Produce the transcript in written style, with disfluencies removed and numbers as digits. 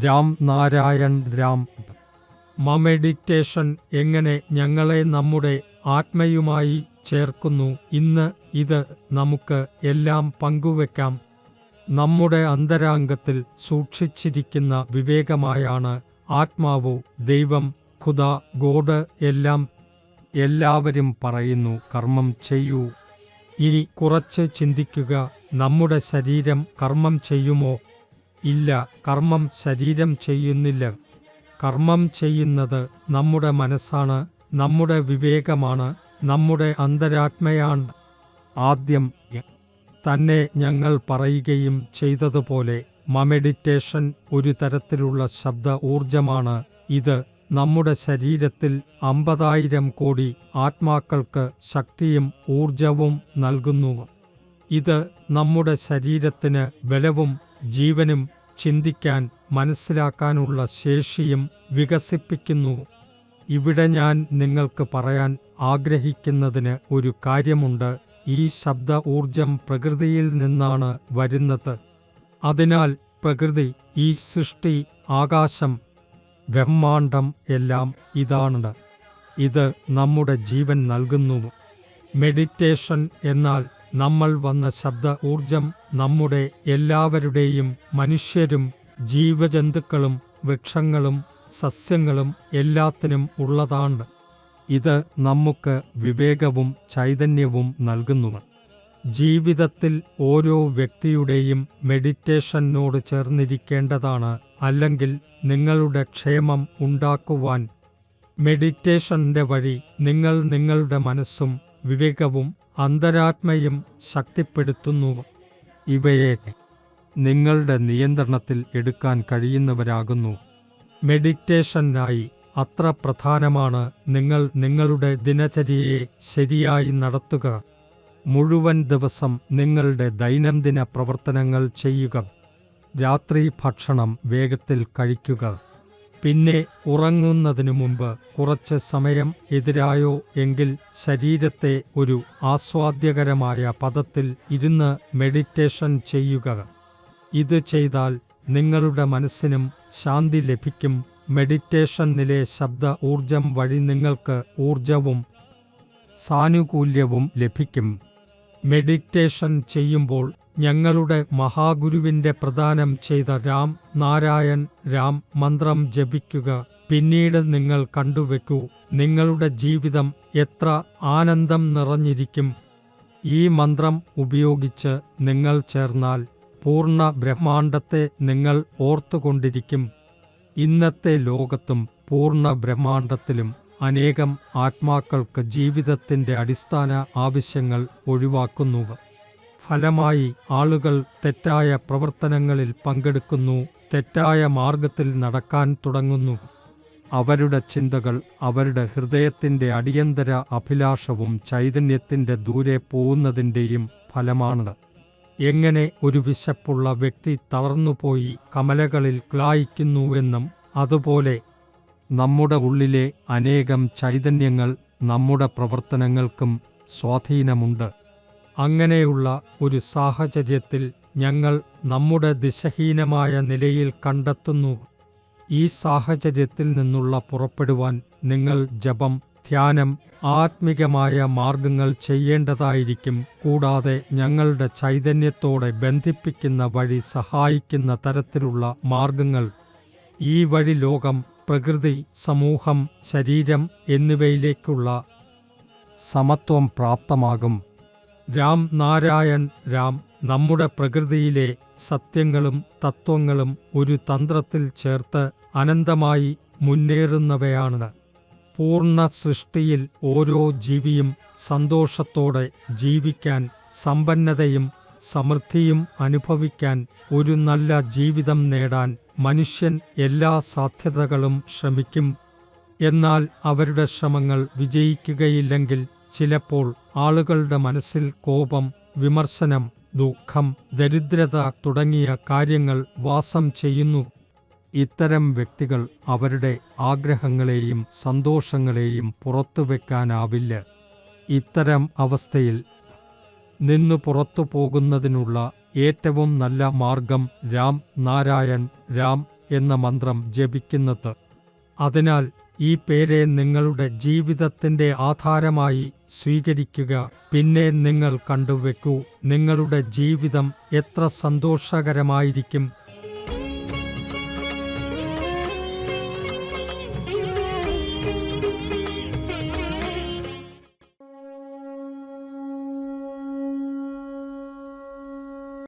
Ram Narayan Ram. Meditation എങ്ങനെ ഞങ്ങളെ നമ്മുടെ ആത്മയുമായി ചേർക്കുന്നു. ഇന്ന് ഇത് നമുക്ക് എല്ലാം പങ്കുവെക്കാം. നമ്മുടെ അന്തരാംഗത്തിൽ സൂക്ഷിച്ചിരിക്കുന്ന വിവേകമായാണ് ആത്മാവോ ദൈവം, ഖുദാ, ഗോഡ് എല്ലാം. എല്ലാവരും പറയുന്നു കർമ്മം ചെയ്യൂ. ഇനി കുറച്ച് ചിന്തിക്കുക. നമ്മുടെ ശരീരം കർമ്മം ചെയ്യുമോ? ഇല്ല, കർമ്മം ശരീരം ചെയ്യുന്നില്ല. കർമ്മം ചെയ്യുന്നത് നമ്മുടെ മനസ്സാണ്, നമ്മുടെ വിവേകമാണ്, നമ്മുടെ അന്തരാത്മയാണ്. ആദ്യം തന്നെ ഞങ്ങൾ പറയുകയും ചെയ്തതുപോലെ മെഡിറ്റേഷൻ ഒരു തരത്തിലുള്ള ശബ്ദ ഊർജമാണ്. ഇത് നമ്മുടെ ശരീരത്തിൽ 50,000 കോടി ആത്മാക്കൾക്ക് ശക്തിയും ഊർജവും നൽകുന്നു. ഇത് നമ്മുടെ ശരീരത്തിന് ബലവും ജീവനും ചിന്തിക്കാൻ മനസ്സിലാക്കാനുള്ള ശേഷിയും വികസിപ്പിക്കുന്നു. ഇവിടെ ഞാൻ നിങ്ങൾക്ക് പറയാൻ ആഗ്രഹിക്കുന്നതിന് ഒരു കാര്യമുണ്ട്. ഈ ശബ്ദ ഊർജം പ്രകൃതിയിൽ നിന്നാണ് വരുന്നത്. അതിനാൽ പ്രകൃതി, ഈ സൃഷ്ടി, ആകാശം, ബ്രഹ്മാണ്ഡം എല്ലാം ഇതാണ്. ഇത് നമ്മുടെ ജീവൻ നൽകുന്നു. മെഡിറ്റേഷൻ എന്നാൽ നമ്മൾ വന്ന ശബ്ദ ഊർജം നമ്മുടെ എല്ലാവരുടെയും, മനുഷ്യരും ജീവജന്തുക്കളും വൃക്ഷങ്ങളും സസ്യങ്ങളും എല്ലാത്തിനും ഉള്ളതാണ്. ഇത് നമുക്ക് വിവേകവും ചൈതന്യവും നൽകുന്നു. ജീവിതത്തിൽ ഓരോ വ്യക്തിയുടെയും മെഡിറ്റേഷനോട് ചേർന്നിരിക്കേണ്ടതാണ്, അല്ലെങ്കിൽ നിങ്ങളുടെ ക്ഷേമം ഉണ്ടാക്കുവാൻ. മെഡിറ്റേഷന്റെ വഴി നിങ്ങൾ നിങ്ങളുടെ മനസ്സും വിവേകവും അന്തരാത്മയും ശക്തിപ്പെടുത്തുന്നു. ഇവയെ നിങ്ങളുടെ നിയന്ത്രണത്തിൽ എടുക്കാൻ കഴിയുന്നവരാകുന്നു. മെഡിറ്റേഷനായി അത്ര പ്രധാനമാണ് നിങ്ങൾ നിങ്ങളുടെ ദിനചര്യയെ ശരിയായി നടത്തുക. മുഴുവൻ ദിവസം നിങ്ങളുടെ ദൈനംദിന പ്രവർത്തനങ്ങൾ ചെയ്യുക. രാത്രി ഭക്ഷണം വേഗത്തിൽ കഴിക്കുക. പിന്നെ ഉറങ്ങുന്നതിനു മുമ്പ് കുറച്ച് സമയം എതിരായോ എങ്കിൽ ശരീരത്തെ ഒരു ആസ്വാദ്യകരമായ പദത്തിൽ ഇരുന്ന് മെഡിറ്റേഷൻ ചെയ്യുക. ഇത് ചെയ്താൽ നിങ്ങളുടെ മനസ്സിനും ശാന്തി ലഭിക്കും. മെഡിറ്റേഷനിലെ ശബ്ദ ഊർജം വഴി നിങ്ങൾക്ക് ഊർജവും സാനുകൂല്യവും ലഭിക്കും. മെഡിറ്റേഷൻ ചെയ്യുമ്പോൾ ഞങ്ങളുടെ മഹാഗുരുവിൻ്റെ പ്രദാനം ചെയ്ത രാം നാരായൺ രാം മന്ത്രം ജപിക്കുക. പിന്നീട് നിങ്ങൾ കണ്ടുവെക്കൂ, നിങ്ങളുടെ ജീവിതം എത്ര ആനന്ദം നിറഞ്ഞിരിക്കും. ഈ മന്ത്രം ഉപയോഗിച്ച് നിങ്ങൾ ചേർന്നാൽ പൂർണ്ണ ബ്രഹ്മാണ്ഡത്തെ നിങ്ങൾ ഓർത്തുകൊണ്ടിരിക്കും. ഇന്നത്തെ ലോകത്തും പൂർണ്ണ ബ്രഹ്മാണ്ഡത്തിലും അനേകം ആത്മാക്കൾക്ക് ജീവിതത്തിൻ്റെ അടിസ്ഥാന ആവശ്യങ്ങൾ ഒഴിവാക്കുന്നു. ഫലമായി ആളുകൾ തെറ്റായ പ്രവർത്തനങ്ങളിൽ പങ്കെടുക്കുന്നു, തെറ്റായ മാർഗത്തിൽ നടക്കാൻ തുടങ്ങുന്നു. അവരുടെ ചിന്തകൾ അവരുടെ ഹൃദയത്തിൻ്റെ അടിയന്തര അഭിലാഷവും ചൈതന്യത്തിൻ്റെ ദൂരെ പോകുന്നതിൻ്റെയും ഫലമാണ്. എങ്ങനെ ഒരു വിശപ്പുള്ള വ്യക്തി തളർന്നുപോയി കമലകളിൽ ക്ലായിക്കുന്നുവെന്നും അതുപോലെ നമ്മുടെ ഉള്ളിലെ അനേകം ചൈതന്യങ്ങൾ നമ്മുടെ പ്രവർത്തനങ്ങൾക്കും സ്വാധീനമുണ്ട്. അങ്ങനെയുള്ള ഒരു സാഹചര്യത്തിൽ ഞങ്ങൾ നമ്മുടെ ദിശഹീനമായ നിലയിൽ കണ്ടെത്തുന്നു. ഈ സാഹചര്യത്തിൽ നിന്നുള്ള പുറപ്പെടുവാൻ നിങ്ങൾ ജപം, ധ്യാനം, ആത്മികമായ മാർഗങ്ങൾ ചെയ്യേണ്ടതായിരിക്കും. കൂടാതെ ഞങ്ങളുടെ ചൈതന്യത്തോടെ ബന്ധിപ്പിക്കുന്ന വഴി സഹായിക്കുന്ന തരത്തിലുള്ള മാർഗങ്ങൾ. ഈ വഴി ലോകം, പ്രകൃതി, സമൂഹം, ശരീരം എന്നിവയിലേക്കുള്ള സമത്വം പ്രാപ്തമാകും. രാം നാരായൺ രാം നമ്മുടെ പ്രകൃതിയിലെ സത്യങ്ങളും തത്വങ്ങളും ഒരു തന്ത്രത്തിൽ ചേർത്ത് അനന്തമായി മുന്നേറുന്നവയാണ്. പൂർണ്ണ സൃഷ്ടിയിൽ ഓരോ ജീവിയും സന്തോഷത്തോടെ ജീവിക്കാൻ, സമ്പന്നതയും സമൃദ്ധിയും അനുഭവിക്കാൻ, ഒരു നല്ല ജീവിതം നേടാൻ മനുഷ്യൻ എല്ലാ സാധ്യതകളും ശ്രമിക്കും. എന്നാൽ അവരുടെ ശ്രമങ്ങൾ വിജയിക്കുകയില്ലെങ്കിൽ ചിലപ്പോൾ ആളുകളുടെ മനസ്സിൽ കോപം, വിമർശനം, ദുഃഖം, ദരിദ്രത തുടങ്ങിയ കാര്യങ്ങൾ വാസം ചെയ്യുന്നു. ഇത്തരം വ്യക്തികൾ അവരുടെ ആഗ്രഹങ്ങളെയും സന്തോഷങ്ങളെയും പുറത്തുവെക്കാനാവില്ല. ഇത്തരം അവസ്ഥയിൽ നിന്നു പുറത്തു പോകുന്നതിനുള്ള ഏറ്റവും നല്ല മാർഗം രാം നാരായൺ രാം എന്ന മന്ത്രം ജപിക്കുന്നത്. അതിനാൽ ഈ പേരെ നിങ്ങളുടെ ജീവിതത്തിൻ്റെ ആധാരമായി സ്വീകരിക്കുക. പിന്നെ നിങ്ങൾ കണ്ടുവെക്കൂ, നിങ്ങളുടെ ജീവിതം എത്ര സന്തോഷകരമായിരിക്കും.